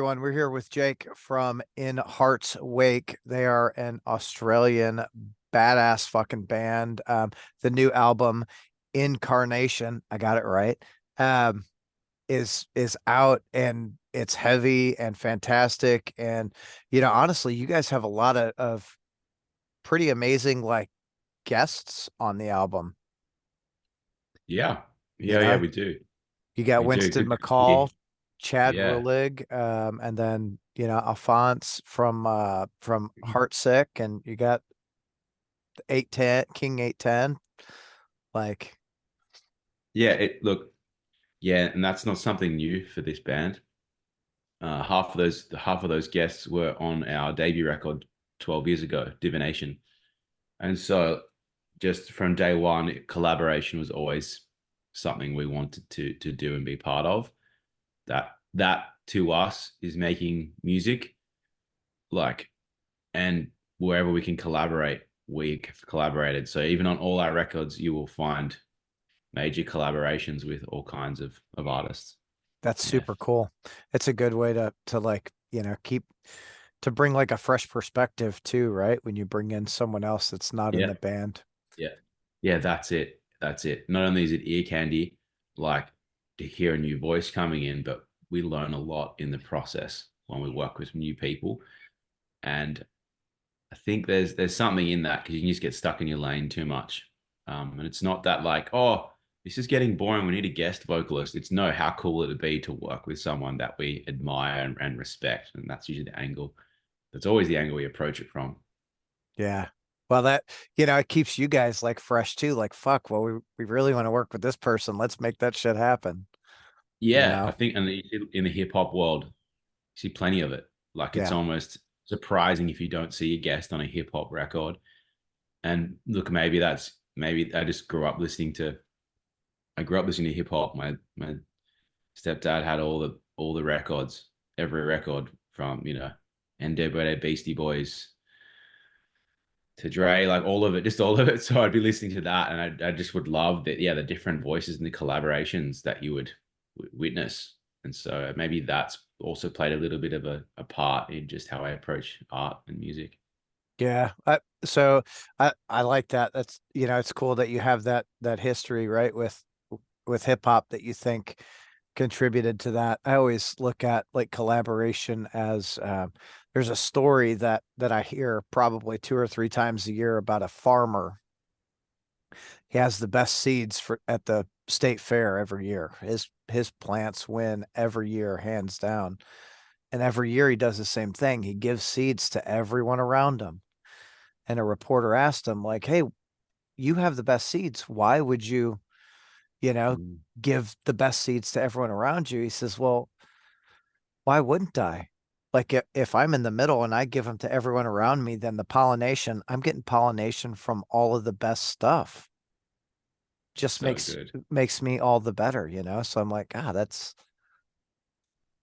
everyone. We're here with Jake from In Heart's Wake. They are an Australian badass fucking band. The new album, Incarnation, I got it right, um, is out and it's heavy and fantastic. And honestly, you guys have a lot of pretty amazing like guests on the album. Yeah. You Yeah, know, we do. you got We do. Winston Good to hear. McCall, Chad Yeah. Rulig, and then Alphonse from Heartsick, and you got 810 King 810. Like, Yeah, yeah, and that's not something new for this band. Half of those guests were on our debut record 12 years ago, Divination. And so just from day one, collaboration was always something we wanted to do and be part of. That to us is making music, like, and wherever we can collaborate, we collaborated. So even on all our records, you will find major collaborations with all kinds of artists. that's Yeah. super cool. It's a good way to like, keep to bring like a fresh perspective too, right? When you bring in someone else that's not in Yeah. the band. Yeah. Yeah. That's it. That's it. Not only is it ear candy, like to hear a new voice coming in, but we learn a lot in the process when we work with new people. And I think there's something in that because you can just get stuck in your lane too much. And it's not that like, oh, this is getting boring. We need a guest vocalist. It's no, how cool it'd be to work with someone that we admire and respect. And that's usually the angle. That's always the angle we approach it from. Yeah. Well, it keeps you guys like fresh too. Like, fuck, well, we really want to work with this person. Let's make that shit happen, you Yeah, I know? think in the hip hop world, you see plenty of it. Like it's Yeah. almost surprising if you don't see a guest on a hip hop record. And look, maybe I just grew up listening to I grew up listening to hip hop. My stepdad had all the records, every record from NWA, Beastie Boys to Dre, like all of it, just all of it. So I'd be listening to that, and I just would love that. Yeah, the different voices and the collaborations that you would witness, and so maybe that's also played a little bit of a part in just how I approach art and music. Yeah. So I like that. That's, it's cool that you have that history, right, with hip hop that you think contributed to that. I always look at like collaboration as there's a story that I hear probably two or three times a year about a farmer. He has the best seeds for at the state fair every year. His plants win every year, hands down. And every year he does the same thing. He gives seeds to everyone around him. And a reporter asked him, like, hey, you have the best seeds. Why would you, you know, Mm. give the best seeds to everyone around you? He says, well, why wouldn't I? Like if I'm in the middle and I give them to everyone around me, then the pollination, I'm getting pollination from all of the best stuff. Just So makes good. makes me all the better, So I'm like, that's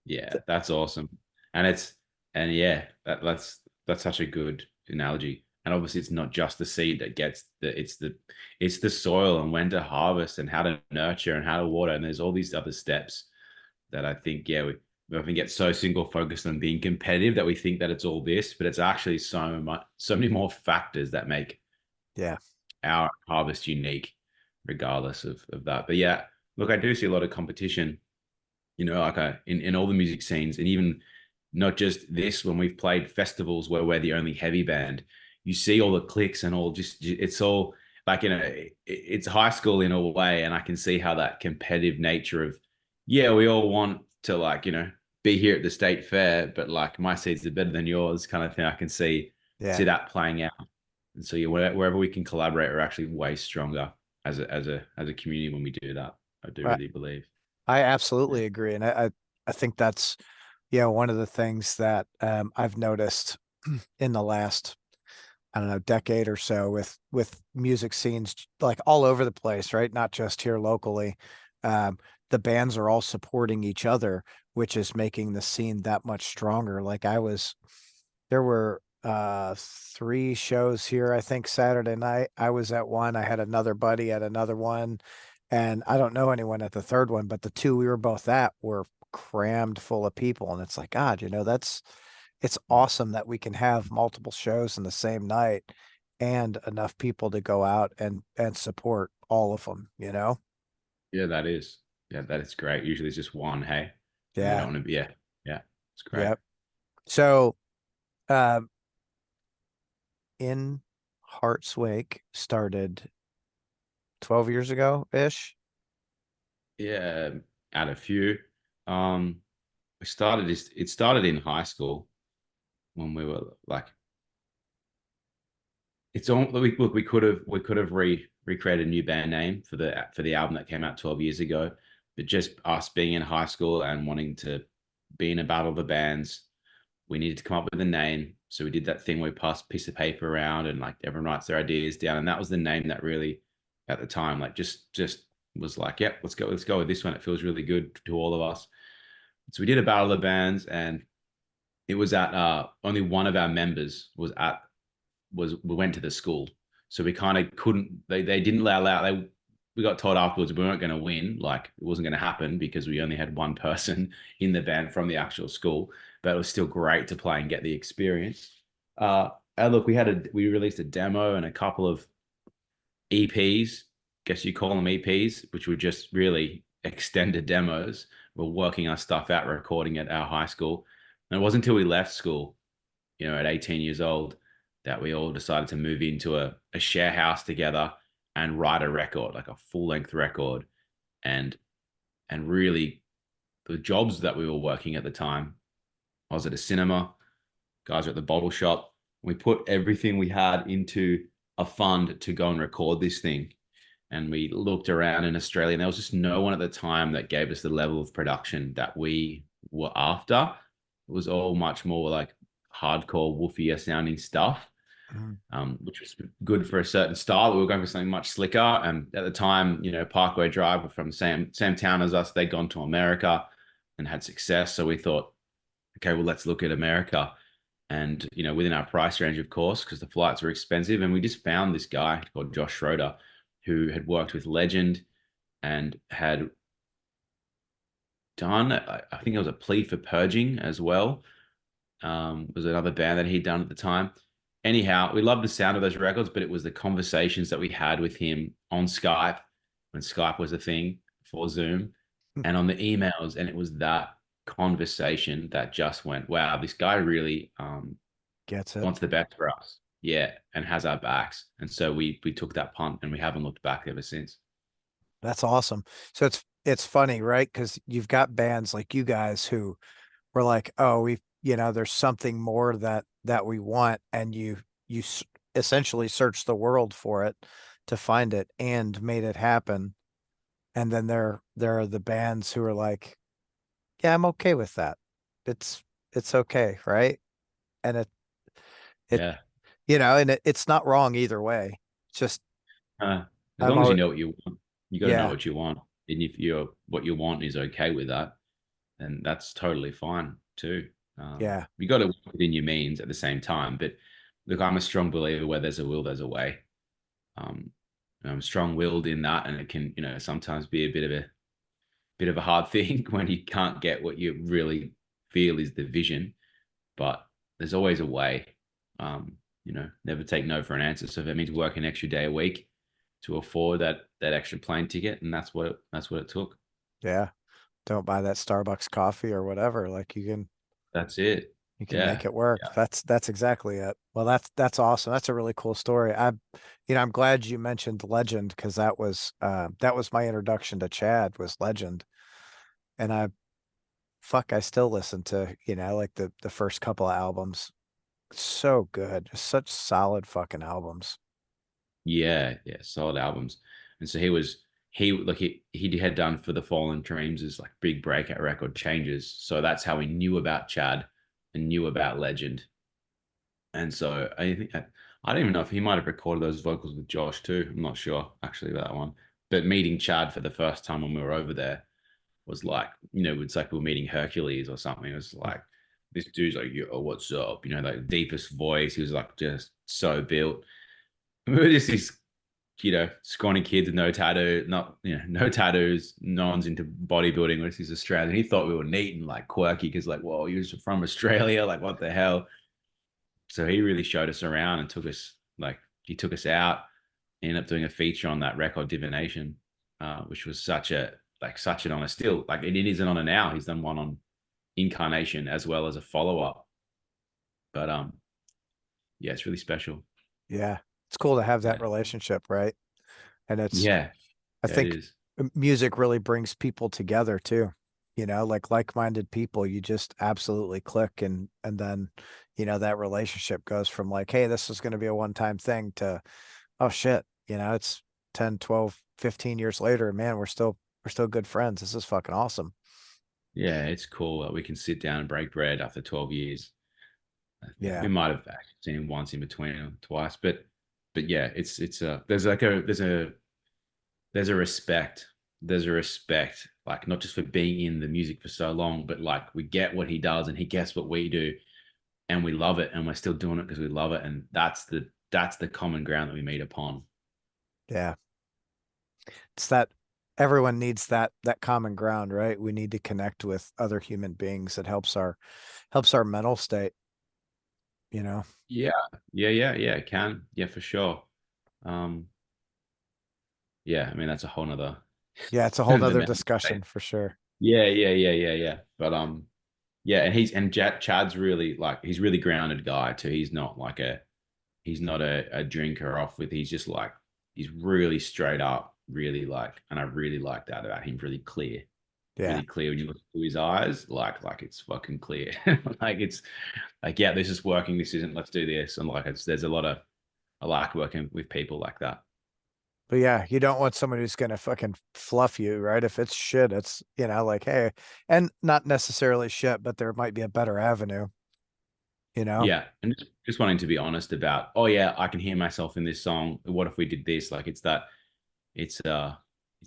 Yeah, that's awesome. And yeah, that's such a good analogy. And obviously it's not just the seed that gets it's the soil and when to harvest and how to nurture and how to water. And there's all these other steps that I think, yeah, we often get so single focused on being competitive that we think that it's all this, but it's actually so many more factors that make yeah. our harvest unique, regardless of that. But yeah, look, I do see a lot of competition, like in all the music scenes, and even not just this, when we've played festivals where we're the only heavy band, you see all the clicks and all just it's all like it's high school in a way, and I can see how that competitive nature of yeah, we all want to like be here at the state fair, but like my seats are better than yours, kind of thing. I can see Yeah. that playing out, and so yeah, wherever we can collaborate, we're actually way stronger as a community when we do that. I do I, really believe. I Yeah. absolutely agree. And I think that's, one of the things that I've noticed in the last, I don't know, decade or so with music scenes like all over the place, right? Not just here locally. The bands are all supporting each other, which is making the scene that much stronger. There were three shows here, I think Saturday night. I was at one, I had another buddy at another one, and I don't know anyone at the third one, but the two we were both at were crammed full of people. And it's like, God, it's awesome that we can have multiple shows in the same night and enough people to go out and support all of them, you know? Yeah, that is. Yeah, that is great. Usually it's just one, hey, and they Yeah. don't want to be. Yeah, yeah, it's great. Yep. So, um, in Heart's Wake started 12 years ago ish. Yeah, add a few. Um, we started this. It started in high school when we were like, it's all. We could have recreated a new band name for the album that came out 12 years ago, but just us being in high school and wanting to be in a battle of the bands, we needed to come up with a name. So we did that thing where we passed a piece of paper around and like everyone writes their ideas down. And that was the name that really at the time, like just was like, yep, let's go with this one. It feels really good to all of us. So we did a battle of the bands and it was at only one of our members was we went to the school. So we kind of couldn't they didn't allow out they we got told afterwards we weren't going to win, like it wasn't going to happen because we only had one person in the band from the actual school, but it was still great to play and get the experience. And look, we released a demo and a couple of EPs, guess you call them EPs, which were just really extended demos. We're working our stuff out, recording at our high school. And it wasn't until we left school, at 18 years old, that we all decided to move into a share house together and write a record, like a full length record. And really the jobs that we were working at the time, I was at a cinema, guys were at the bottle shop. We put everything we had into a fund to go and record this thing. And we looked around in Australia, and there was just no one at the time that gave us the level of production that we were after. It was all much more like hardcore, woofier sounding stuff, Mhm. which was good for a certain style. We were going for something much slicker. And at the time, Parkway Drive were from the same town as us. They'd gone to America and had success. So we thought, okay, well, let's look at America. And, within our price range, of course, because the flights were expensive. And we just found this guy called Josh Schroeder, who had worked with Legend and had done, I think it was a plea for purging as well. Was another band that he'd done at the time. Anyhow, we loved the sound of those records, but it was the conversations that we had with him on Skype when Skype was a thing for Zoom and on the emails. And it was that conversation that just went, wow, this guy really Gets it. wants the best for us. Yeah. And has our backs. And so we took that punt and we haven't looked back ever since. That's awesome. So it's funny, right? Because you've got bands like you guys who were like, oh, there's something more that we want, and you essentially searched the world for it to find it and made it happen. And then there are the bands who are like, yeah, I'm okay with that. It's it's okay, right? And it Yeah. and it's not wrong either way. It's just Uh, as I'm long as you always know what you want, you got to know yeah, what you want. And if what you want is okay with that, then that's totally fine too. yeah, You got to work within your means at the same time. But look, I'm a strong believer where there's a will, there's a way. Um, I'm strong-willed in that, and it can, sometimes be a bit of a hard thing when you can't get what you really feel is the vision. But there's always a way. Never take no for an answer. So if it means work an extra day a week to afford that extra plane ticket, and that's what it took. yeah. Don't buy that Starbucks coffee or whatever. Like That's it. you can make Yeah. it work. Yeah. That's exactly it. Well, that's awesome. That's a really cool story. I'm glad you mentioned Legend because that was my introduction to Chad was Legend. And I still listen to, like the first couple of albums. So good. Just such solid fucking albums. Yeah, yeah, solid albums. And so he had done for the Fallen Dreams is like big breakout record changes. So that's how we knew about Chad and knew about Legend. And so I don't even know if he might have recorded those vocals with Josh too. I'm not sure actually about that one. But meeting Chad for the first time when we were over there was like, it's like we were meeting Hercules or something. It was like this dude's like, yo, what's up? Like deepest voice. He was like just so built. We were just these scrawny kids with no tattoo, not, no tattoos. No one's into bodybuilding, which is Australian. He thought we were neat and like quirky because like, whoa, you're from Australia. Like, what the hell? So he really showed us around and he took us out, ended up doing a feature on that record Divination, which was such an honor. Still, like it is an honor now. He's done one on Incarnation as well as a follow up. But yeah, it's really special. Yeah. It's cool to have that Yeah, relationship, right? And yeah, I yeah. It think is. music really brings people together too. Like-minded people, you just absolutely click, and then, that relationship goes from like, hey, this is going to be a one-time thing to, oh shit, it's 10, 12, 15 years later, and man, we're still good friends. This is fucking awesome. Yeah, it's cool that we can sit down and break bread after 12 years. Yeah. We might have actually seen him once in between or twice, but yeah, it's there's a respect. There's a respect, like not just for being in the music for so long, but like we get what he does and he gets what we do, and we love it, and we're still doing it because we love it, and that's the common ground that we meet upon. Yeah. It's that everyone needs that common ground, right? We need to connect with other human beings. It helps our mental state, you know. Yeah, yeah. It can, yeah, for sure. Um, yeah, I mean that's a whole nother Yeah, it's a whole the nother mental state. discussion for sure. Yeah. But yeah, and Chad's really like he's really grounded guy too. He's not a drinker off with. He's just like he's really straight up, really like, and I really like that about him. Yeah. Really clear when you look through his eyes, like it's fucking clear. Like it's like yeah, this is working. This isn't. Let's do this. And like there's a lot of I like working with people like that. But yeah, you don't want someone who's gonna fucking fluff you, right? If it's shit, it's, like, hey, and not necessarily shit, but there might be a better avenue, you know? Yeah, and just wanting to be honest about, oh yeah, I can hear myself in this song. What if we did this? Like it's it's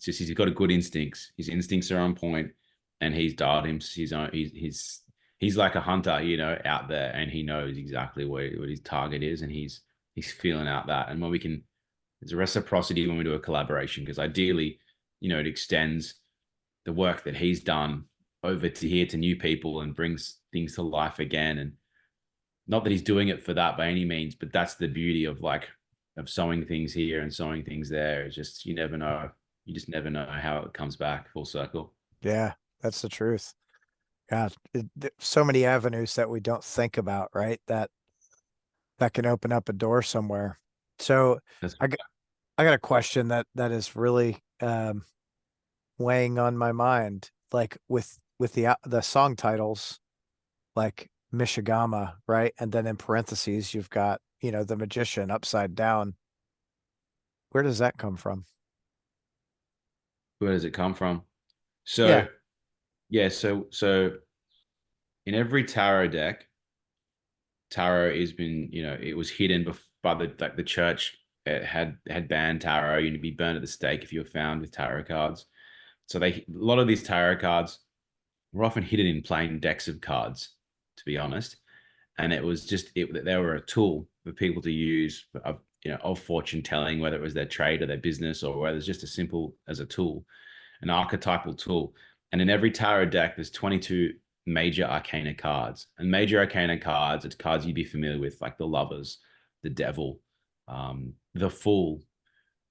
just he's got a good instincts. His instincts are on point, and he's dialed his own. He's like a hunter, out there, and he knows exactly what his target is, and he's feeling out that. And when we can, there's a reciprocity when we do a collaboration because ideally, it extends the work that he's done over to here to new people and brings things to life again. And not that he's doing it for that by any means, but that's the beauty of sowing things here and sowing things there. It's just you never know. You just never know how it comes back full circle. Yeah, that's the truth. God, so many avenues that we don't think about, right? That can open up a door somewhere. So That's I got, I got a question that is really weighing on my mind, like with the song titles, like Mishigama, right? And then in parentheses, you've got, the magician upside down. Where does that come from? where does it come from? So Yeah. yeah, so in every tarot deck, tarot has been, it was hidden by the church. It had banned tarot. You'd be burned at the stake if you were found with tarot cards. So a lot of these tarot cards were often hidden in plain decks of cards, to be honest. And it was just they were a tool for people to use of fortune telling, whether it was their trade or their business, or whether it's just as simple as a tool, an archetypal tool. And in every tarot deck, there's 22 major arcana cards. And major arcana cards, it's cards you'd be familiar with, like the Lovers, the Devil, the Fool.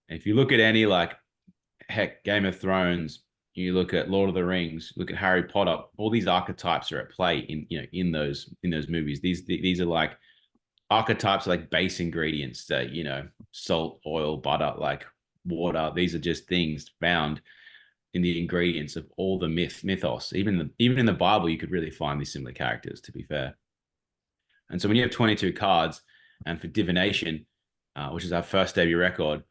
And if you look at any like heck, Game of Thrones, you look at Lord of the Rings, look at Harry Potter, all these archetypes are at play in those movies. These are like archetypes, like base ingredients that, salt, oil, butter, like water. These are just things found in the ingredients of all the mythos. Even in the Bible, you could really find these similar characters, to be fair. And so when you have 22 cards, and for divination, which is our first debut record,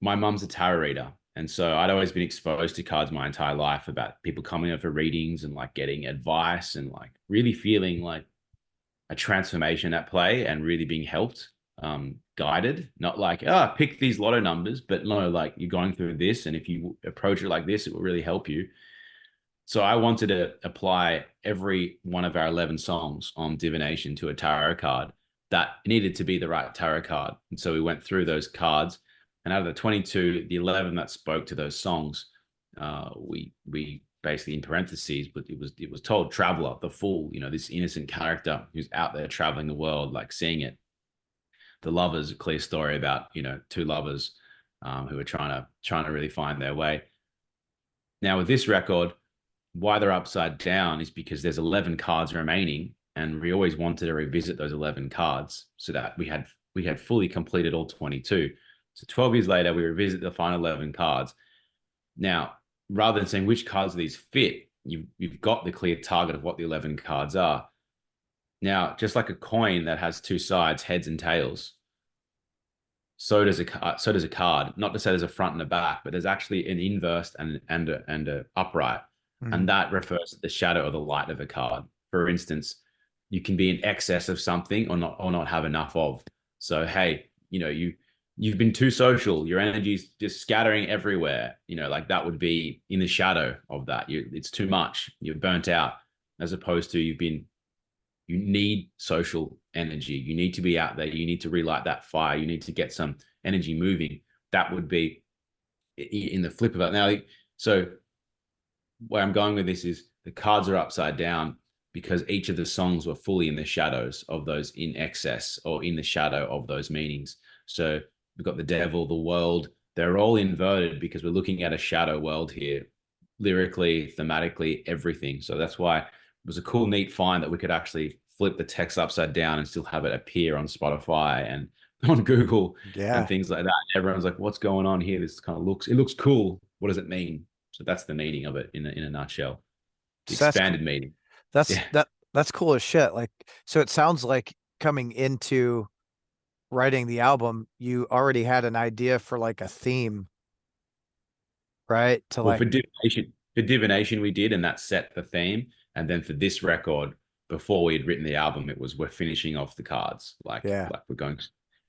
my mum's a tarot reader. And so I'd always been exposed to cards my entire life about people coming over readings and like getting advice and like really feeling like a transformation at play and really being helped, guided, not like, pick these lotto numbers, but no, like you're going through this. And if you approach it like this, it will really help you. So I wanted to apply every one of our 11 songs on divination to a tarot card that needed to be the right tarot card. And so we went through those cards And out of the 22, the 11 that spoke to those songs, we basically, in parentheses, but it was told traveler, the fool, this innocent character who's out there traveling the world, like seeing it. The lovers, a clear story about two lovers who are trying to really find their way. Now with this record, why they're upside down is because there's 11 cards remaining, and we always wanted to revisit those 11 cards so that we had fully completed all 22. So 12 years later, we revisit the final 11 cards. Now, rather than saying which cards of these fit, you've got the clear target of what the 11 cards are. Now, just like a coin that has two sides, heads and tails, so does a card. Not to say there's a front and a back, but there's actually an inverse and a upright, and Mm. that refers to the shadow or the light of a card. For instance, you can be in excess of something or not have enough of. So hey, you've been too social. Your energy's just scattering everywhere. Like that would be in the shadow of that. It's too much. You're burnt out, as opposed to you need social energy. You need to be out there. You need to relight that fire. You need to get some energy moving. That would be in the flip of it. Now, so where I'm going with this is the cards are upside down because each of the songs were fully in the shadows of those in excess or in the shadow of those meanings. So we've got the devil, the world. They're all inverted because we're looking at a shadow world here, lyrically, thematically, everything. So that's why it was a cool, neat find that we could actually flip the text upside down and still have it appear on Spotify and on Google and Yeah. things like that. Everyone's like, "What's going on here? This kind of looks cool. What does it mean?" So that's the meaning of it in a nutshell. The So expanded meaning. that's Yeah. that that's cool as shit. Like, so it sounds like coming into writing the album, you already had an idea for like a theme, right? To Well, like, for divination we did, and that set the theme. And then for this record, before we had written the album, it was we're finishing off the cards, like yeah, we're going,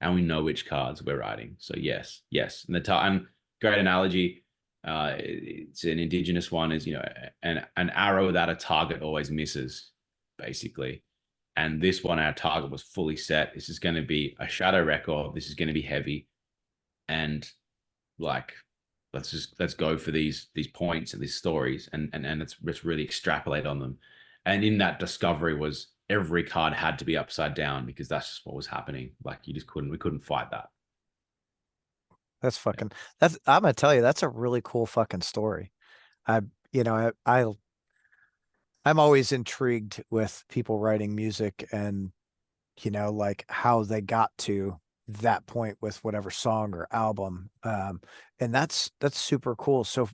and we know which cards we're writing. So yes, yes, and great analogy. It's an indigenous one. Is an arrow that a target always misses, basically. And this one, our target was fully set. This is going to be a shadow record. This is going to be heavy, and like let's go for these points and these stories, and let's really extrapolate on them. And in that discovery was every card had to be upside down because that's just what was happening. Like we couldn't fight that. that's Yeah. fucking, I'm gonna tell you, that's a really cool fucking story. I, I'm always intrigued with people writing music and, like how they got to that point with whatever song or album. And that's super cool. So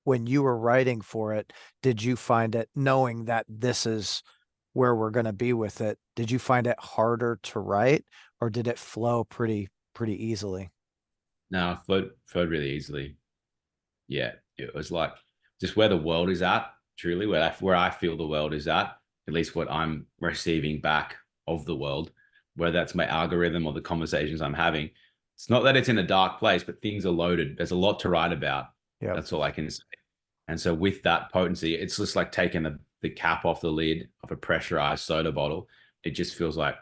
when you were writing for it, did you find it, knowing that this is where we're going to be with it, did you find it harder to write, or did it flow pretty easily? Now flowed really easily. Yeah, it was like just where the world is at, truly where I feel the world is at least what I'm receiving back of the world, whether that's my algorithm or the conversations I'm having. It's not that it's in a dark place, but things are loaded. There's a lot to write about. Yep. That's all I can say. And so with that potency, it's just like taking the cap off the lid of a pressurized soda bottle. It just feels like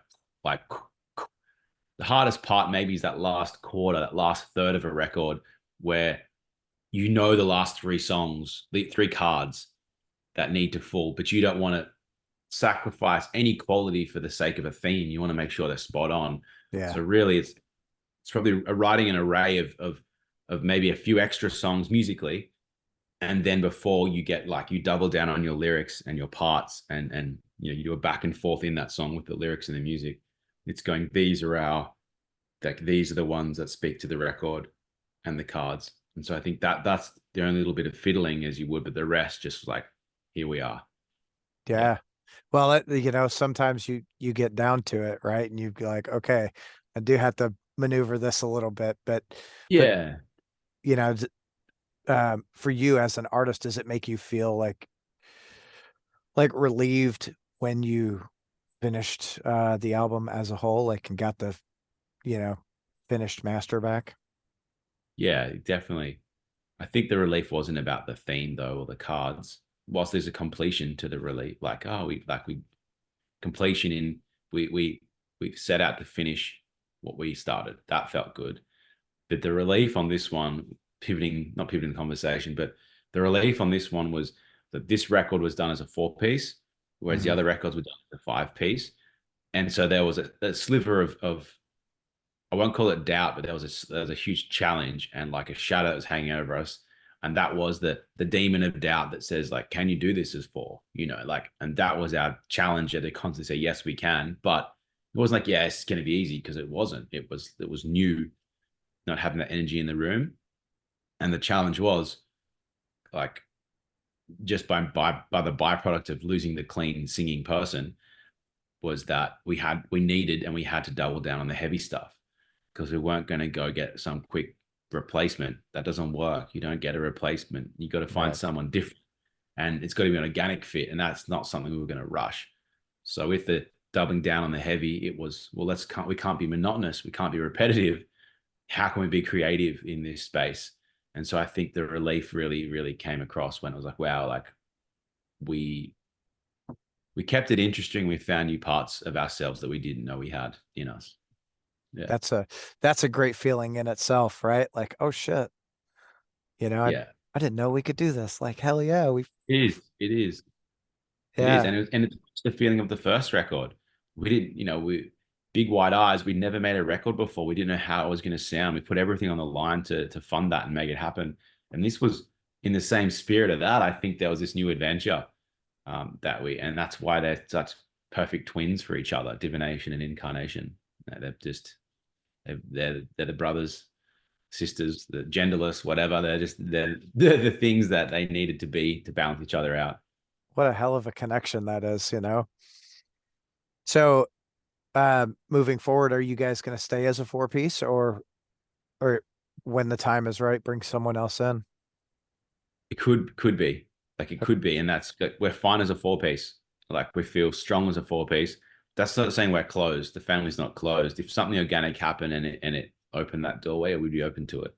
the hardest part maybe is that last quarter, that last third of a record where the last three songs, the three cards that need to fall, but you don't want to sacrifice any quality for the sake of a theme. You want to make sure they're spot on. Yeah. So really, it's probably writing an array of maybe a few extra songs musically, and then before you get you double down on your lyrics and your parts, and you do a back and forth in that song with the lyrics and the music. It's going, these are the ones that speak to the record and the cards. And so I think that's the only little bit of fiddling as you would, but the rest just like, here we are. Yeah. Yeah. Well, sometimes you get down to it, right? And you be like, okay, I do have to maneuver this a little bit, but Yeah. you know, for you as an artist, does it make you feel like relieved when you finished the album as a whole, like, and got the, you know, finished master back? Yeah, definitely. I think the relief wasn't about the theme though, or the cards. Whilst there's a completion to the relief, like, oh, we completion we set out to finish what we started. That felt good. But the relief on this one, not pivoting the conversation, but the relief on this one was that this record was done as a 4 piece, whereas the Mhm. other records were done as a 5 piece. And so there was a sliver of I won't call it doubt, but there was a huge challenge and like a shadow that was hanging over us. And that was the demon of doubt that says, like, can you do this as four? Like, and that was our challenge to constantly say, yes, we can. But it wasn't like, yeah, it's gonna be easy, because it wasn't. It was new, not having that energy in the room. And the challenge was like just by the byproduct of losing the clean singing person, was that we had to double down on the heavy stuff, because we weren't going to go get some quick replacement. That doesn't work. You don't get a replacement. You got to find Right. someone different, and it's got to be an organic fit. And that's not something we were going to rush. So with the doubling down on the heavy, it was, well, we can't be monotonous. We can't be repetitive. How can we be creative in this space? And so I think the relief really, really came across when it was like, wow, like we we kept it interesting. We found new parts of ourselves that we didn't know we had in us. Yeah. That's a that's a great feeling in itself, right? Like, oh shit, you know, I Yeah. I didn't know we could do this. Like, hell yeah, we It is. It is. It is. yeah. And it's the feeling of the first record. We didn't, we big wide eyes. We'd never made a record before. We didn't know how it was going to sound. We put everything on the line to fund that and make it happen. And this was in the same spirit of that. I think there was this new adventure, and that's why they're such perfect twins for each other, Divination and Incarnation. They're just, they're the brothers, sisters, the genderless, whatever. They're the things that they needed to be to balance each other out. What a hell of a connection that is, you know. So, moving forward, are you guys going to stay as a four piece, or when the time is right, bring someone else in? It could be, like, it could be, and that's like, we're fine as a 4 piece. Like, we feel strong as a 4 piece. That's not saying we're closed. The family's not closed. If something organic happened and it opened that doorway, we'd be open to it.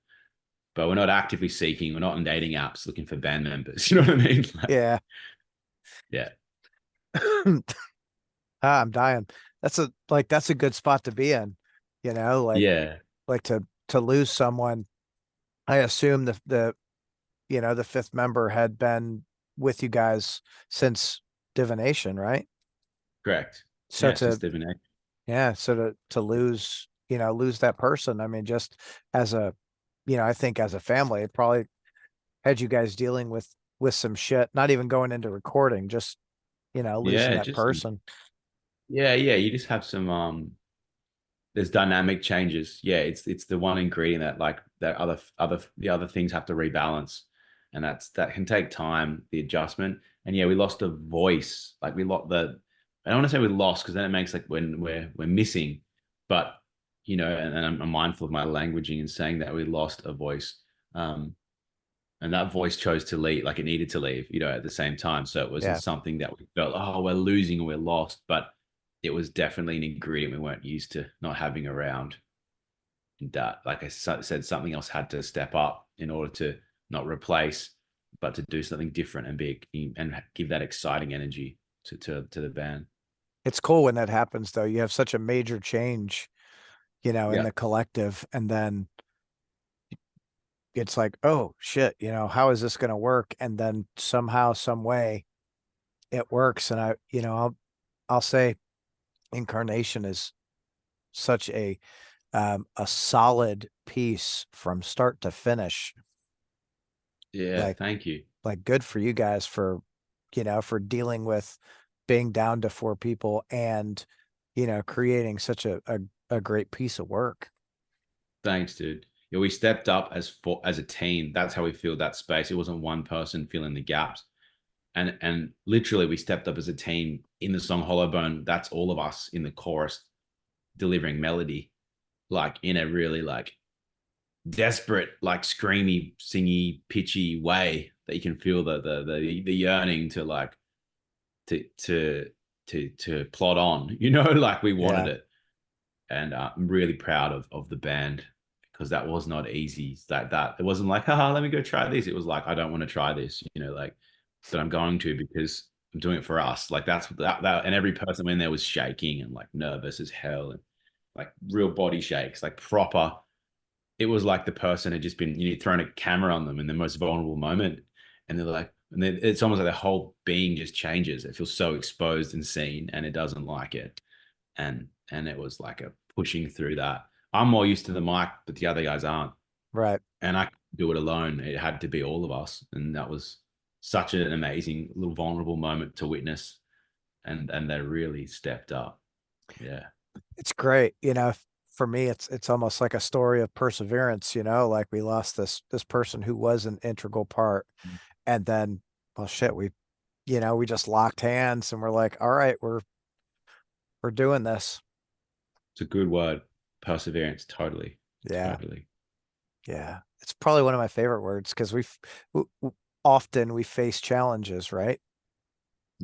But we're not actively seeking. We're not on dating apps looking for band members. You know what I mean? Like, Yeah. yeah, I'm dying. That's a good spot to be in, you know, yeah, like to lose someone. I assume the fifth member had been with you guys since divination, right? correct. So Yeah, since to they've been. yeah, so to lose, lose that person. I mean, just as a, I think as a family, it probably had you guys dealing with some shit, not even going into recording, just, losing Yeah, that just person. yeah. You just have some there's dynamic changes. Yeah, it's the one ingredient that, like, that the other things have to rebalance, and that can take time, the adjustment. And yeah, we lost a voice. Like, we lost the. I don't want to say we lost, because then it makes like when we're missing, but and I'm mindful of my languaging and saying that we lost a voice. Um, and that voice chose to leave, like, it needed to leave, at the same time. So it wasn't Yeah. something that we felt, oh, we're losing or we're lost, but it was definitely an ingredient we weren't used to not having around. That, like I said, something else had to step up in order to not replace, but to do something different and give that exciting energy to the band. It's cool when that happens though. You have such a major change, in Yeah, the collective, and then it's like, oh shit, how is this going to work? And then somehow, some way it works. And I'll say Incarnation is such a solid piece from start to finish. yeah. Like, Thank you. good for you guys for, for dealing with being down to four people and, creating such a great piece of work. Thanks, dude. Yeah, we stepped up as a team. That's how we filled that space. It wasn't one person filling the gaps. And literally, we stepped up as a team in the song Hollow Bone. That's all of us in the chorus delivering melody, like, in a really, like, desperate, like, screamy, singy, pitchy way that you can feel the yearning to, like, to plot on, like, we wanted Yeah. it. And I'm really proud of the band, because that was not easy. That it wasn't like, haha, let me go try this. It was like, I don't want to try this, like, but I'm going to, because I'm doing it for us. Like, that, and every person in there was shaking and, like, nervous as hell, and, like, real body shakes, like, proper. it was like the person had just been, thrown a camera on them in the most vulnerable moment, and they're like, and then it's almost like their whole being just changes. It feels so exposed and seen, and it doesn't like it. And it was like a pushing through that. I'm more used to the mic, but the other guys aren't, Right. and I couldn't do it alone. It had to be all of us, and that was such an amazing little vulnerable moment to witness, and they really stepped up. Yeah. It's great. For me, it's almost like a story of perseverance, like we lost this person who was an integral part. And then, well, shit, we just locked hands and we're like, all right, we're doing this. It's a good word. Perseverance. Totally. Yeah. Totally. Yeah. It's probably one of my favorite words because often we face challenges, right?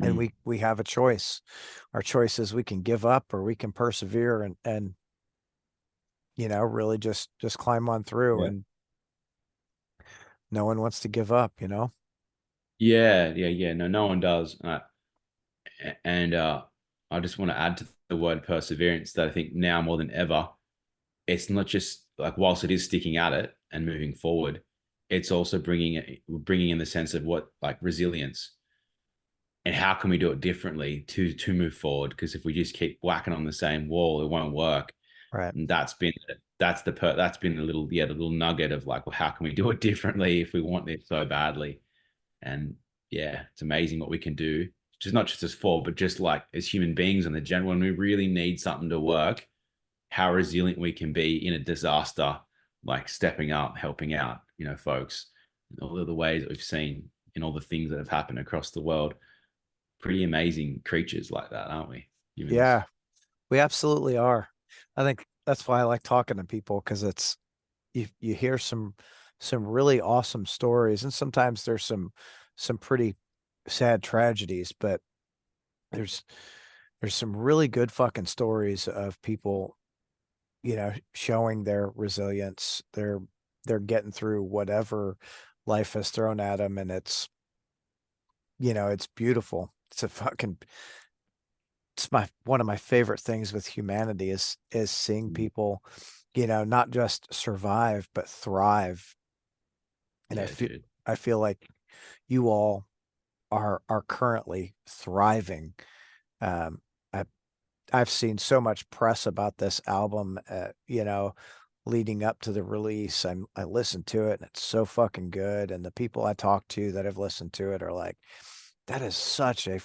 And Mm. we have a choice. Our choice is we can give up or we can persevere and really just climb on through, Yeah. and no one wants to give up. Yeah. Yeah. Yeah. No, no one does. And I just want to add to the word perseverance that I think now more than ever, it's not just like whilst it is sticking at it and moving forward, it's also bringing in the sense of what like resilience and how can we do it differently to move forward? Because if we just keep whacking on the same wall, it won't work. Right. And that's been the little nugget of like, well, how can we do it differently if we want this so badly? And yeah, it's amazing what we can do, just not just as four, but just like as human beings in the general, when we really need something to work, how resilient we can be in a disaster, like stepping up, helping out, folks, all of the ways that we've seen in all the things that have happened across the world. Pretty amazing creatures like that, aren't we? Humans. Yeah, we absolutely are. I think that's why I like talking to people, because it's you hear some really awesome stories, and sometimes there's some pretty sad tragedies, but there's there's some really good fucking stories of people, showing their resilience. They're getting through whatever life has thrown at them, and it's beautiful. It's my one of my favorite things with humanity is seeing people, not just survive but thrive. And Yeah, dude. I feel like you all are currently thriving. Um, I I've seen so much press about this album, leading up to the release. I listened to it and it's so fucking good. And the people I talk to that have listened to it are like, that is such a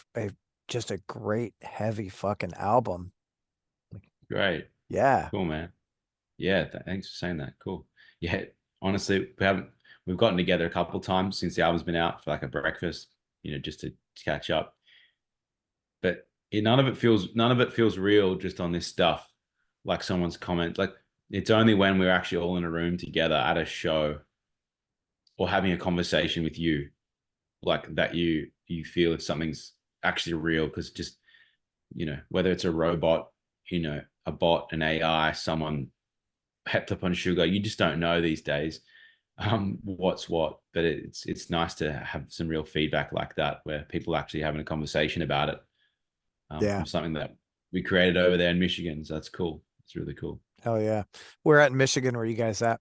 just a great heavy fucking album. Like, Great. yeah. Cool, man. Yeah, thanks for saying that. Cool. Yeah, honestly, we've gotten together a couple of times since the album's been out for like a breakfast, just to catch up. But none of it feels real just on this stuff. Like someone's comment, like it's only when we're actually all in a room together at a show or having a conversation with you, like that you feel if something's actually real. Because just whether it's a robot, a bot, an AI, someone pepped up on sugar. You just don't know these days what's what. But it's nice to have some real feedback like that, where people actually having a conversation about it Yeah. from something that we created over there in Michigan. So that's cool. It's really cool. Hell yeah. We're at Michigan. Where you guys at?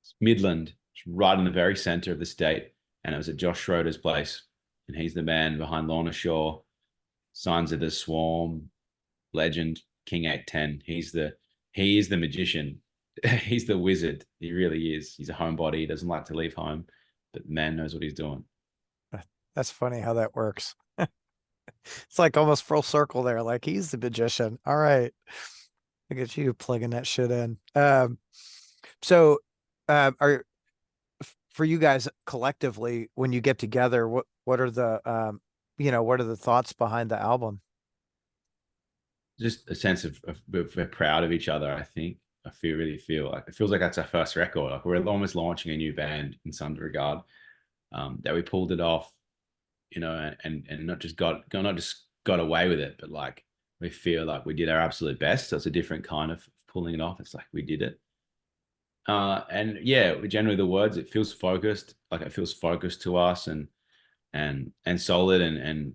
It's Midland, it's right in the very center of the state, and it was at Josh Schroeder's place, and he's the man behind Lorna Shore, Signs of the Swarm, Legend, King 810. He is the magician. He's the wizard. He really is. He's a homebody. He doesn't like to leave home, but the man knows what he's doing. That's funny how that works. It's like almost full circle there. Like he's the magician. All right. Look at you plugging that shit in. So are for you guys collectively when you get together, what are what are the thoughts behind the album? Just a sense of we're proud of each other. I think really feel like it feels like that's our first record. Like we're almost launching a new band in some regard. That we pulled it off, and not just got away with it, but like we feel like we did our absolute best. So it's a different kind of pulling it off. It's like we did it. And yeah, generally the words, it feels focused, like it feels focused to us and solid and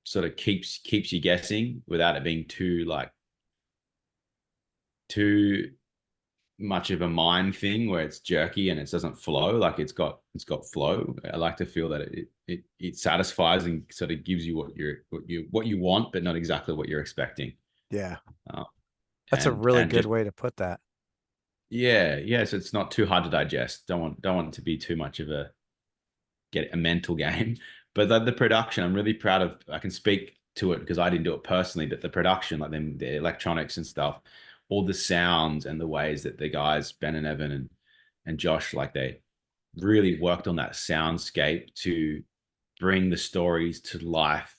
sort of keeps you guessing without it being too much of a mind thing where it's jerky and it doesn't flow. Like it's got flow. I like to feel that it satisfies and sort of gives you what you want, but not exactly what you're expecting. Yeah. Uh, That's a really and good just way to put that. yeah. So it's not too hard to digest. Don't want it to be too much of a mental game. But the production, I'm really proud of. I can speak to it because I didn't do it personally, but the production, like the electronics and stuff, all the sounds and the ways that the guys Ben and Evan and Josh, like they really worked on that soundscape to bring the stories to life,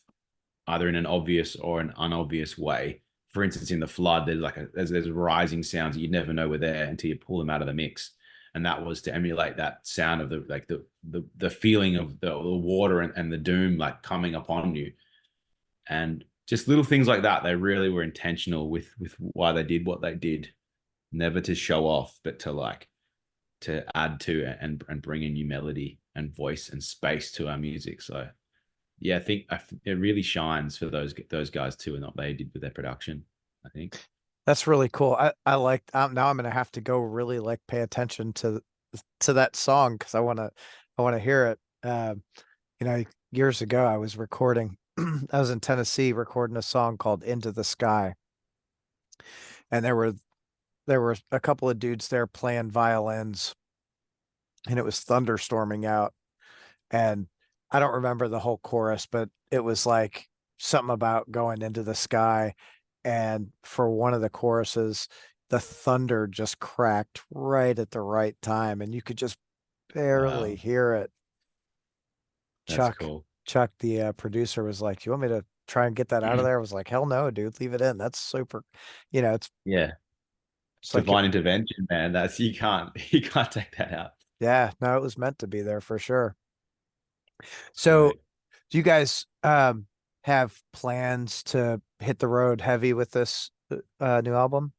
either in an obvious or an unobvious way. For instance, in the flood, there's rising sounds that you'd never know were there until you pull them out of the mix, and that was to emulate that sound of the feeling of the water and the doom like coming upon you, and just little things like that. They really were intentional with why they did what they did, never to show off, but to add to and bring a new melody and voice and space to our music. So yeah, I think it really shines for those guys too, and what they did with their production. I think. That's really cool. I like now I'm gonna have to go really like pay attention to that song because I want to hear it. You know, years ago I was recording I was in Tennessee recording a song called Into the Sky, and there were a couple of dudes there playing violins, and it was thunderstorming out, and I don't remember the whole chorus, but it was like something about going into the sky. And for one of the choruses, the thunder just cracked right at the right time, and you could just barely Wow, hear it. that's Chuck, cool. Chuck, the producer was like, "You want me to try and get that out of there?" I was like, "Hell no, dude, leave it in. That's super." Yeah, It's like, divine intervention, man. That's you can't take that out. yeah, no, it was meant to be there for sure. It's So, great. do you guys have plans to hit the road heavy with this new album?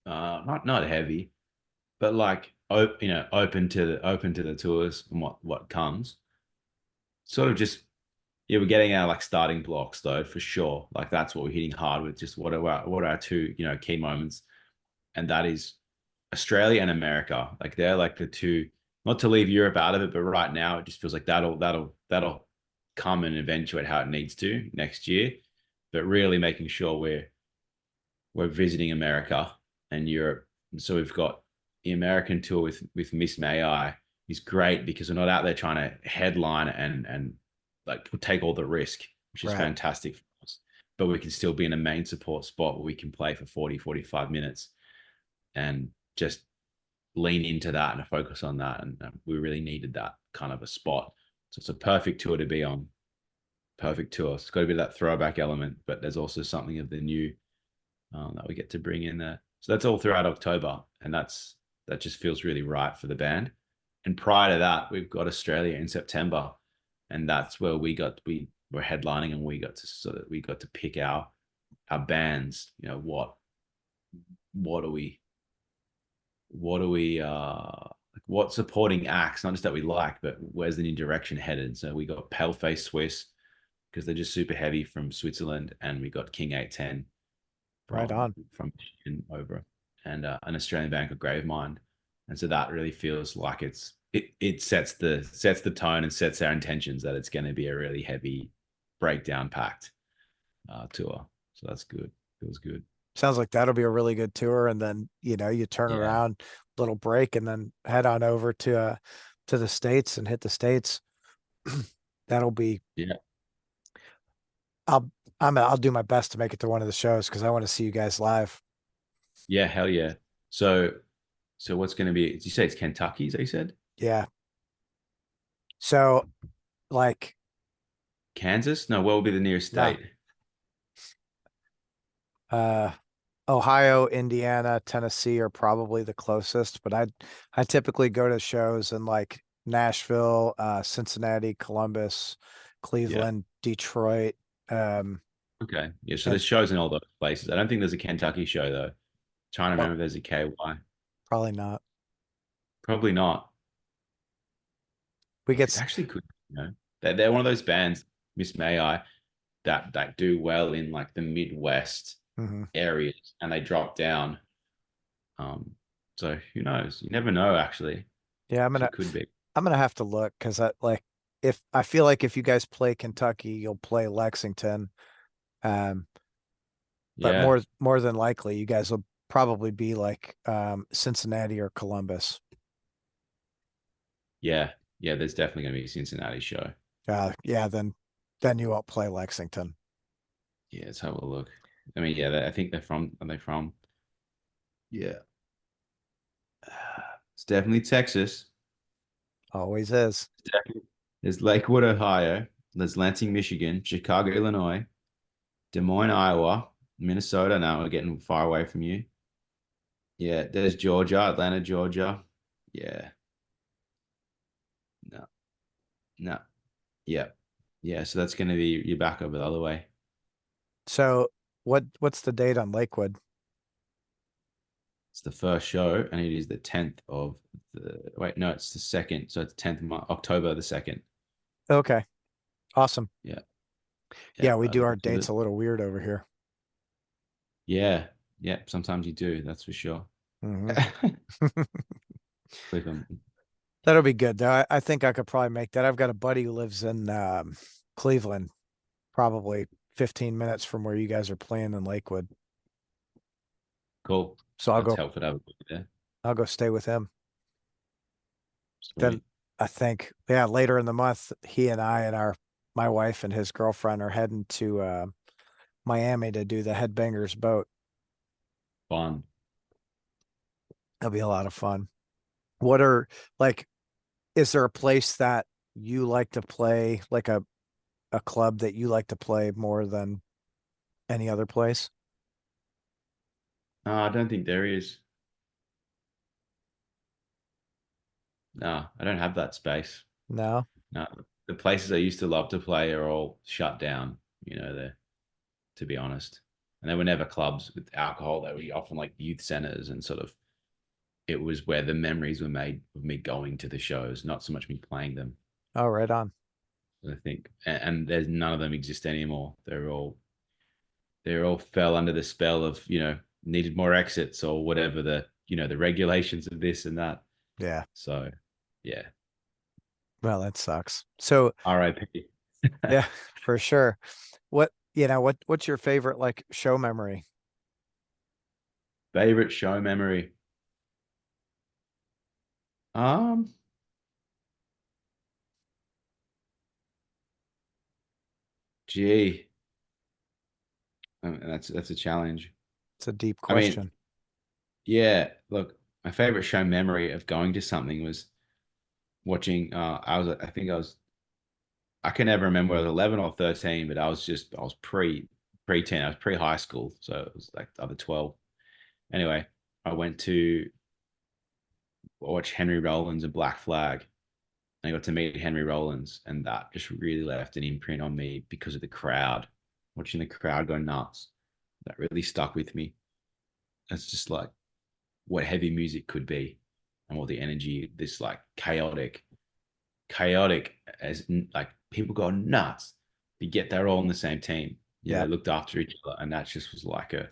Not heavy, but like open to the tours and what comes. Sort of just yeah, we're getting our like starting blocks though for sure. Like that's what we're hitting hard with. Just what are our two key moments, and that is Australia and America. Like they're like the two. Not to leave Europe out of it, but right now it just feels like that'll come and eventuate how it needs to next year. But really making sure we're visiting America and Europe. And so we've got the American tour with Miss May I is great because we're not out there trying to headline and like take all the risk, which is Right. fantastic for us. But we can still be in a main support spot where we can play for 40, 45 minutes and just lean into that and focus on that. And we really needed that kind of a spot. So it's a perfect tour to be on. Perfect tour. It's got to be that throwback element, but there's also something of the new that we get to bring in there. So that's all throughout October, and that just feels really right for the band. And prior to that, we've got Australia in September, and that's where we were headlining, and we got to pick our bands. What are we what supporting acts, not just that we like, but where's the new direction headed? So we got Paleface Swiss because they're just super heavy from Switzerland, and we got King 810 Right from on. from Michigan over, and an Australian band called Gravemind, and so that really feels like it sets the tone and sets our intentions that it's going to be a really heavy breakdown packed tour. So that's good. Feels good. Sounds like that'll be a really good tour. And then, you turn Yeah, around, little break, and then head on over to the States and hit the States. That'll be yeah, I'll I'll do my best to make it to one of the shows because I want to see you guys live. yeah. Hell yeah. So so what's going to be? Did you say it's Kentucky? Is that you said Yeah. So like Kansas? No, what will be the nearest no. state? Uh Ohio, Indiana, Tennessee are probably the closest, but I typically go to shows in like Nashville, Cincinnati, Columbus, Yeah. Cleveland, Detroit, um, Okay. Yeah. So and there's shows in all those places. I don't think there's a Kentucky show though. Trying to well, remember if there's a KY. probably not. Probably not. We get It actually could, they're one of those bands, Miss May I, that do well in like the Midwest mhm. areas, and they drop down. So who knows? You never know. Yeah, Actually could be. I'm gonna have to look because I like if I feel like if you guys play Kentucky, you'll play Lexington. Um, but Yeah, more than likely, you guys will probably be like Cincinnati or Columbus. yeah, yeah. There's definitely going to be a Cincinnati show. Yeah, then you won't play Lexington. Yeah, let's have a look. I mean, yeah, I think they're from. Are they from? Yeah, it's definitely Texas. Always is. There's Lakewood, Ohio. There's Lansing, Michigan. Chicago, Illinois. Des Moines, Iowa. Minnesota. Now we're getting far away from you. Yeah, there's Georgia, Atlanta, Georgia. Yeah, no, no. Yeah, yeah. So that's going to be you're back over the other way. So what's the date on Lakewood? It's the first show, and it is the 10th of the. Wait, no, it's the second. So it's 10th October the 2nd. Okay, awesome. Yeah, yeah. Yeah, we do our So dates a little weird over here. yeah, yeah. Sometimes you do. That's for sure. Hmm. Click on. That'll be good though. I think I could probably make that. I've got a buddy who lives in Cleveland, probably 15 minutes from where you guys are playing in Lakewood. Cool. So That's helpful to have a look there. I'll go stay with him. Then Sweet. I think, yeah, later in the month, he and I and my wife and his girlfriend are heading to Miami to do the Headbangers Boat. Fun. That'll be a lot of fun. What are like, is there a place that you like to play, like a club that you like to play more than any other place? I don't think there is. No, I don't have that space. No? No, the places I used to love to play are all shut down. They're to be honest, and they were never clubs with alcohol. They were often like youth centers, and sort of it was where the memories were made of me going to the shows, not so much me playing them. Oh, right on. I think, and there's none of them exist anymore. They all fell under the spell of needed more exits or whatever the regulations of this and that. Yeah. So, yeah, Well, that sucks. So, R.I.P. yeah, for sure. What's your favorite like show memory? Favorite show memory. Um, gee, that's a challenge. It's a deep I mean, question. yeah. Look, my favorite show memory of going to something was watching. I think I can never remember whether I was 11 or 13, but I was pre-teen. I was pre-high school, so it was like the other 12. Anyway, I went to watch Henry Rollins and Black Flag. And I got to meet Henry Rollins, and that just really left an imprint on me because of the crowd, watching the crowd go nuts. That really stuck with me. It's just like what heavy music could be, and what the energy, this like chaotic as like people go nuts. You get they're all in the same team. Yeah. They looked after each other, and that just was like a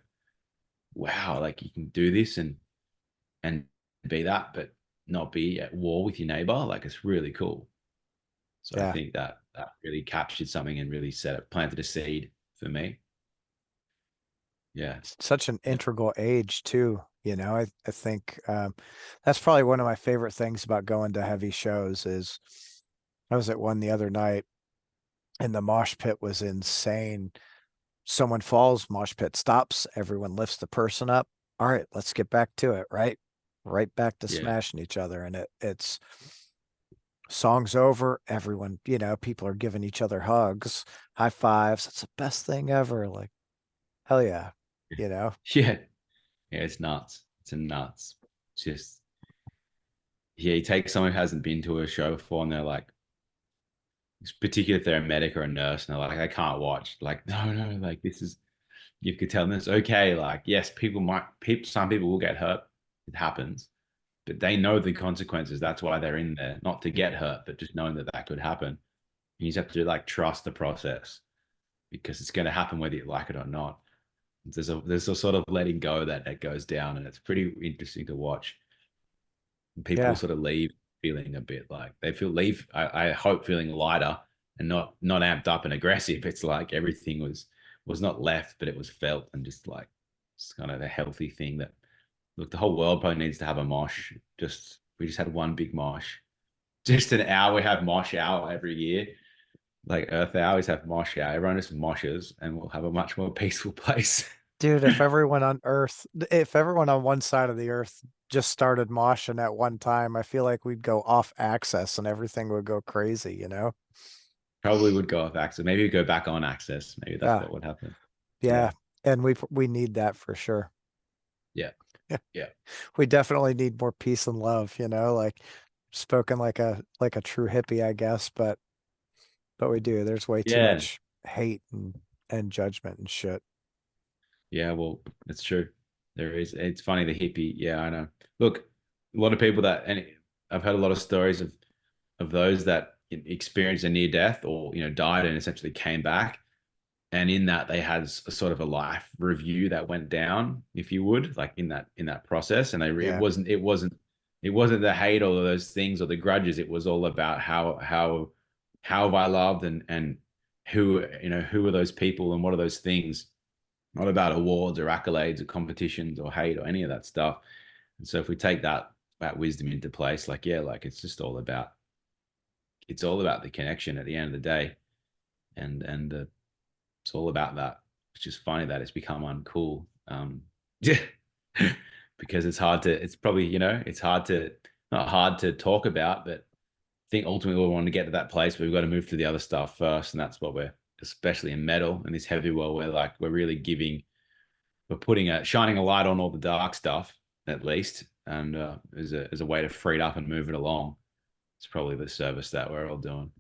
wow. Like you can do this and be that, but not be at war with your neighbor. Like it's really cool. So I Yeah. think that really captured something and really planted a seed for me. Yeah, It's such an yeah, integral age too. I think that's probably one of my favorite things about going to heavy shows is I was at one the other night and the mosh pit was insane. Someone falls, mosh pit stops, everyone lifts the person up. All right, let's get back to it, right? Right back to yeah, smashing each other. And it's songs over, everyone, people are giving each other hugs, high fives. It's the best thing ever. Like, hell yeah, you know? yeah, yeah. It's nuts. It's a nuts. Just yeah, you take someone who hasn't been to a show before, and they're like, particularly if they're a medic or a nurse, and they're like, I can't watch. Like, no, no, like this is. You could tell them it's okay. Like, yes, some people will get hurt. It happens, but they know the consequences. That's why they're in there, not to get hurt, but just knowing that that could happen. You just have to like trust the process because it's going to happen whether you like it or not. There's a sort of letting go that goes down, and it's pretty interesting to watch. People Yeah. sort of leave feeling a bit like they feel leave. I hope feeling lighter and not amped up and aggressive. It's like everything was not left, but it was felt, and just like it's kind of a healthy thing that look, the whole world probably needs to have a mosh. Just we just had one big mosh. Just an hour. We have mosh hour every year. Like Earth hours have mosh hour. Everyone just moshes, and we'll have a much more peaceful place. Dude, if everyone on one side of the earth just started moshing at one time, I feel like we'd go off axis and everything would go crazy, you know? Probably would go off access. Maybe we go back on access. Maybe that's Yeah. what would happen. Yeah. Yeah. And we need that for sure. Yeah. Yeah. We definitely need more peace and love, you know, like spoken like a true hippie, I guess, but we do. There's way too Yeah. much hate and judgment and shit. Yeah. Well, it's true. There is. It's funny, the hippie. Yeah, I know. Look, a lot of people that, and I've heard a lot of stories of those that experienced a near death or, died and essentially came back. And in that they had a sort of a life review that went down, if you would, like in that process. And it Yeah. wasn't the hate or those things or the grudges. It was all about how have I loved, and who are those people and what are those things. Not about awards or accolades or competitions or hate or any of that stuff. And so if we take that wisdom into place, like, yeah, like it's all about the connection at the end of the day. And it's all about that. It's just funny that it's become uncool. Yeah, because it's probably, it's not hard to talk about, but I think ultimately we want to get to that place where we've got to move to the other stuff first. And that's what especially in metal and this heavy world, we're really we're shining a light on all the dark stuff, at least. And as a way to free it up and move it along. It's probably the service that we're all doing.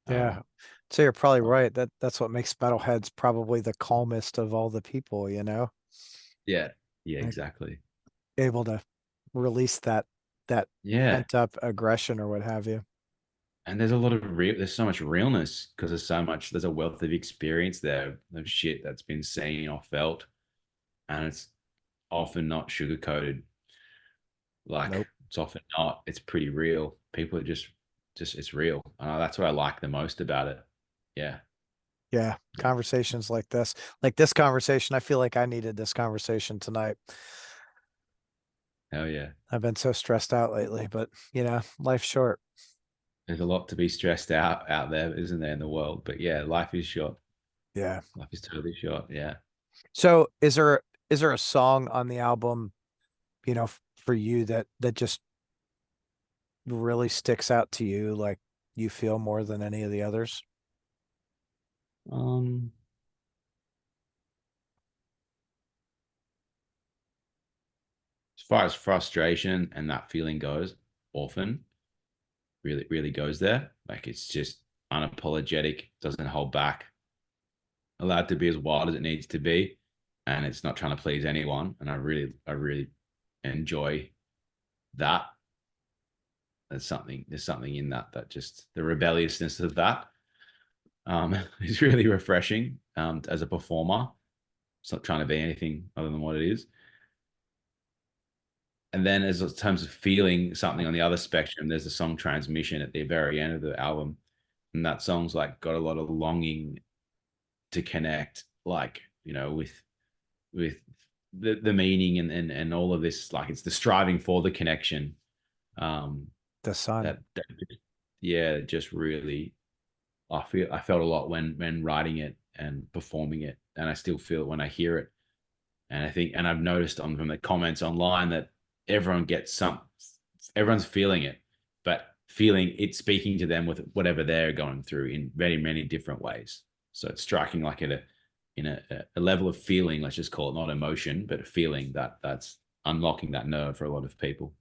Yeah. Um, So you're probably right. That's what makes metalheads probably the calmest of all the people, you know? yeah, yeah, Like exactly. able to release that Yeah. pent up aggression or what have you. And there's so much realness because there's a wealth of experience there of shit that's been seen or felt, and it's often not sugar coated. Like Nope. it's often not. It's pretty real. People are just it's real. That's what I like the most about it. Yeah, Yeah. yeah. Conversations like this conversation, I feel like I needed this conversation tonight. Hell yeah. I've been so stressed out lately, but life's short. There's a lot to be stressed out there, isn't there, in the world? But yeah, life is short. Yeah. Life is totally short. Yeah. So is there a song on the album, for you that just really sticks out to you, like you feel more than any of the others? Um, as far as frustration and that feeling goes, often really, really goes there. Like it's just unapologetic, doesn't hold back, allowed to be as wild as it needs to be, and it's not trying to please anyone. And I really enjoy that. There's something in that just the rebelliousness of that is really refreshing as a performer. It's not trying to be anything other than what it is. And then, as in terms of feeling something on the other spectrum, there's a song Transmission at the very end of the album. And that song's like got a lot of longing to connect, like, with the meaning and all of this. Like it's the striving for the connection. Um The sun. that yeah, just really I felt a lot when writing it and performing it. And I still feel it when I hear it. And I've noticed from the comments online that everyone gets everyone's feeling it, but feeling it speaking to them with whatever they're going through in very many different ways. So it's striking like at a level of feeling, let's just call it not emotion, but a feeling that's unlocking that nerve for a lot of people.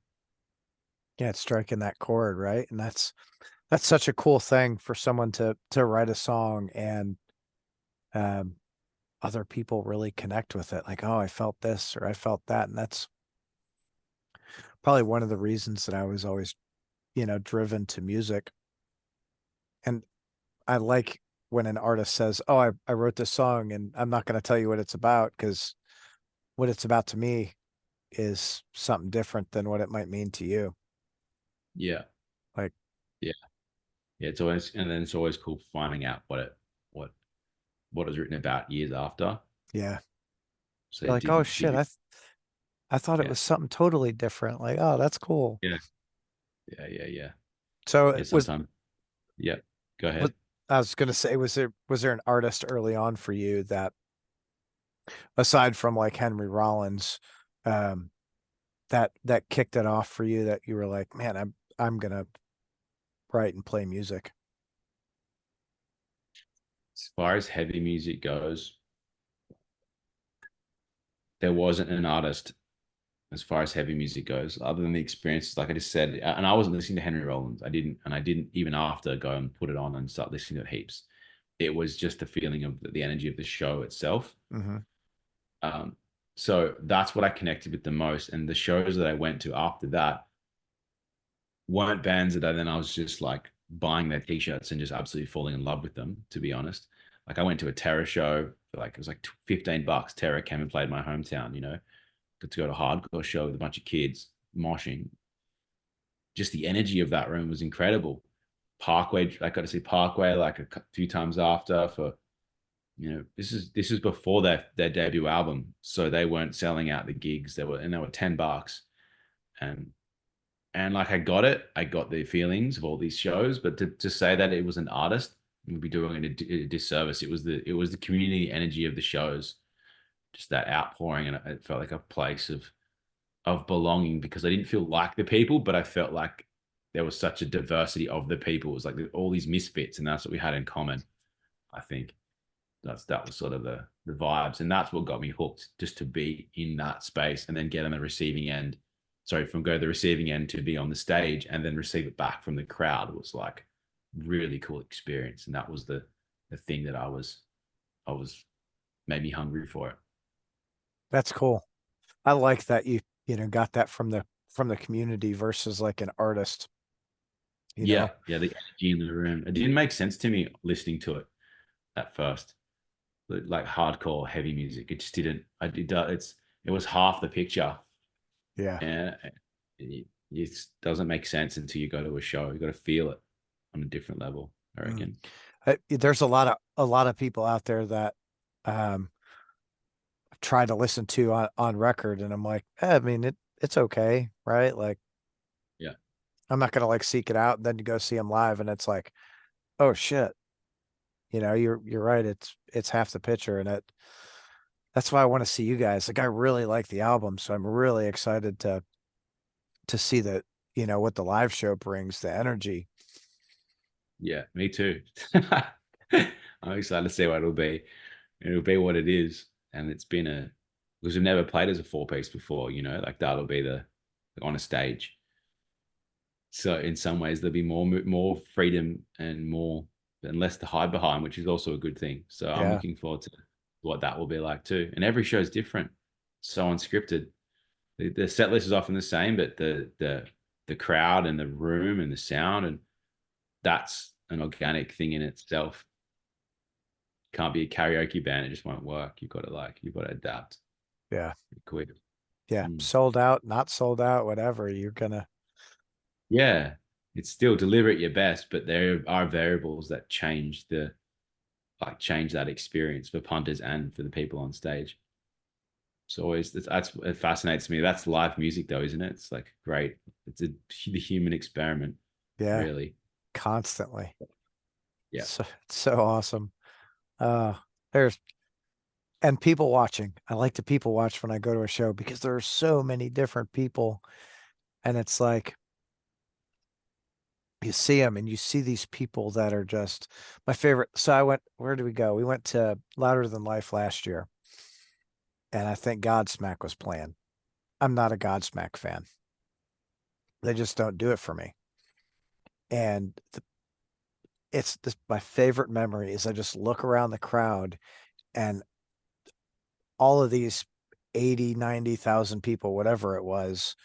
Yeah, it's striking that chord, right? And that's such a cool thing for someone to write a song and um other people really connect with it. Like, oh, I felt this or I felt that. And that's probably one of the reasons that I was always, driven to music. And I like when an artist says, "Oh, I wrote this song and I'm not going to tell you what it's about because what it's about to me is something different than what it might mean to you. Yeah. Like, Yeah. Yeah. It's always, and then it's always cool finding out what, what was written about years after. yeah, So you're it like, oh didn't give shit, you, I thought it yeah. was something totally different. Like, oh, that's cool. Yeah. Yeah. Yeah. Yeah. So Yeah. it Sometimes. Yeah. Go was ahead. I was gonna say, was there an artist early on for you that, aside from like Henry Rollins, um, that kicked it off for you, that you were like, man, I'm gonna write and play music? As far as heavy music goes, there wasn't an artist as far as heavy music goes, other than the experiences, like I just said. And I wasn't listening to Henry Rollins. I didn't even after go and put it on and start listening to it heaps. It was just the feeling of the energy of the show itself. Mm-hmm. Um, so that's what I connected with the most. And the shows that I went to after that weren't bands that I was just like buying their t-shirts and just absolutely falling in love with them, to be honest. Like I went to a Terror show for like, it was like $15. Terror came and played my hometown, got to go to a hardcore show with a bunch of kids moshing. Just the energy of that room was incredible. Parkway, I got to see Parkway like a few times after for, this is before their debut album. So they weren't selling out the gigs. They were $10. And like I got it. I got the feelings of all these shows, but to say that it was an artist would be doing it a disservice. It was the community energy of the shows, just that outpouring, and it felt like a place of belonging because I didn't feel like the people, but I felt like there was such a diversity of the people. It was like all these misfits, and that's what we had in common. I think that was sort of the vibes, and that's what got me hooked, just to be in that space and then get on the receiving end. Sorry, from go to the receiving end to be on the stage and then receive it back from the crowd was like really cool experience, and that was the thing that I was made me hungry for it. That's cool. I like that you got that from the community versus like an artist, you Yeah, know? yeah, the energy in the room. It didn't make sense to me listening to it at first, like hardcore heavy music. It just didn't. It was half the picture, Yeah. and it doesn't make sense until you go to a show. You got to feel it on a different level, I Mm. reckon. There's a lot of people out there that um try to listen to on record, and I'm like, I mean, it's okay, right? Like, Yeah, I'm not gonna like seek it out and then you go see them live and it's like, oh shit, you're right, it's half the picture. And that's why I want to see you guys. Like, I really like the album, so I'm really excited to see that, what the live show brings, the energy. yeah, me too. I'm excited to see what it'll be. It'll be what it is, and it's been a because we've never played as a four piece before. Like that'll be the on a stage. So in some ways there'll be more freedom and more and less to hide behind, which is also a good thing. So I'm Yeah. looking forward to what that will be like too. And every show is different, so unscripted. The set list is often the same, but the crowd and the room and the sound, and that's an organic thing in itself. Can't be a karaoke band; it just won't work. You've got to adapt Yeah. quick. Yeah. Mm. Sold out, not sold out, whatever. You're gonna. Yeah, it's still deliver at your best, but there are variables that change that experience for punters and for the people on stage. It's always it fascinates me. That's live music, though, isn't it? It's like great. It's the human experiment, Yeah. really. Constantly. Yeah, It's so awesome. Uh there's and people watching. I like to people watch when I go to a show because there are so many different people, and it's like you see them and you see these people that are just my favorite. So where did we go? We went to Louder Than Life last year, and I think Godsmack was playing. I'm not a Godsmack fan. They just don't do it for me. And it's this my favorite memory is I just look around the crowd, and all of these 80, 90,000 people, whatever it was,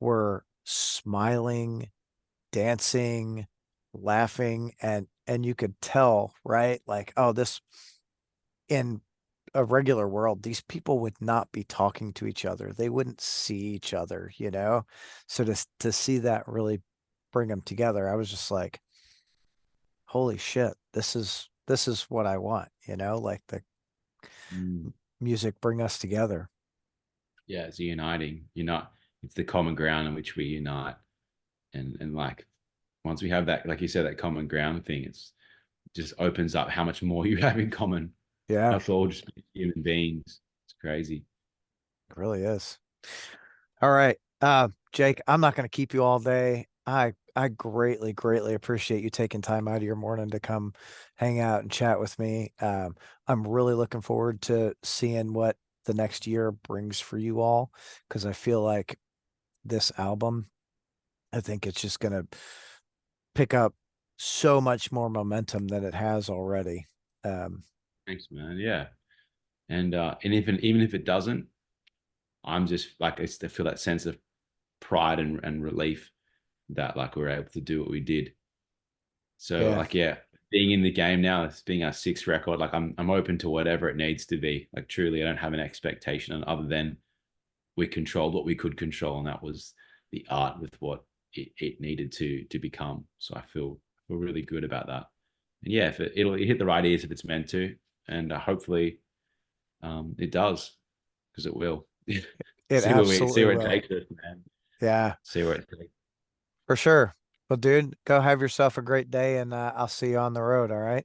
were smiling, dancing, laughing, and you could tell, right? Like, oh, this in a regular world, these people would not be talking to each other. They wouldn't see each other, you know? So to see that really bring them together, I was just like, holy shit, this is what I want, you know, like the Mm. music bring us together. Yeah, it's uniting. It's the common ground in which we unite. And like once we have that, like you said, that common ground thing, it's just opens up how much more you have in common. Yeah, Us all just human beings. It's crazy. it really is. All right. Jake, I'm not going to keep you all day. I greatly, greatly appreciate you taking time out of your morning to come hang out and chat with me. I'm really looking forward to seeing what the next year brings for you all because I feel like this album, I think it's just going to pick up so much more momentum than it has already. Um, Thanks, man. Yeah. And even if it doesn't, I'm just like I feel that sense of pride and relief that like we were able to do what we did. So yeah, like yeah, being in the game now, it's being our sixth record, like I'm open to whatever it needs to be. Like truly, I don't have an expectation other than we controlled what we could control, and that was the art with what it needed to become. So I feel really good about that. And yeah, if it'll hit the right ears if it's meant to, and hopefully it does because it will. it See absolutely where it will. takes us, man. Yeah, See where it takes. for sure. Well, dude, go have yourself a great day and I'll see you on the road. All right.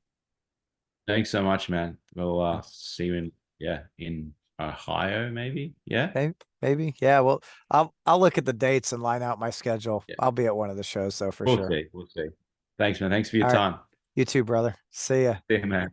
Thanks so much, man. We'll see you in yeah in Ohio maybe. Yeah, Maybe, maybe. Yeah. Well, I'll look at the dates and line out my schedule. yeah. I'll be at one of the shows though for We'll sure. see. We'll see. Thanks, man. Thanks for your All right. time. You too, brother. See ya. See you, man.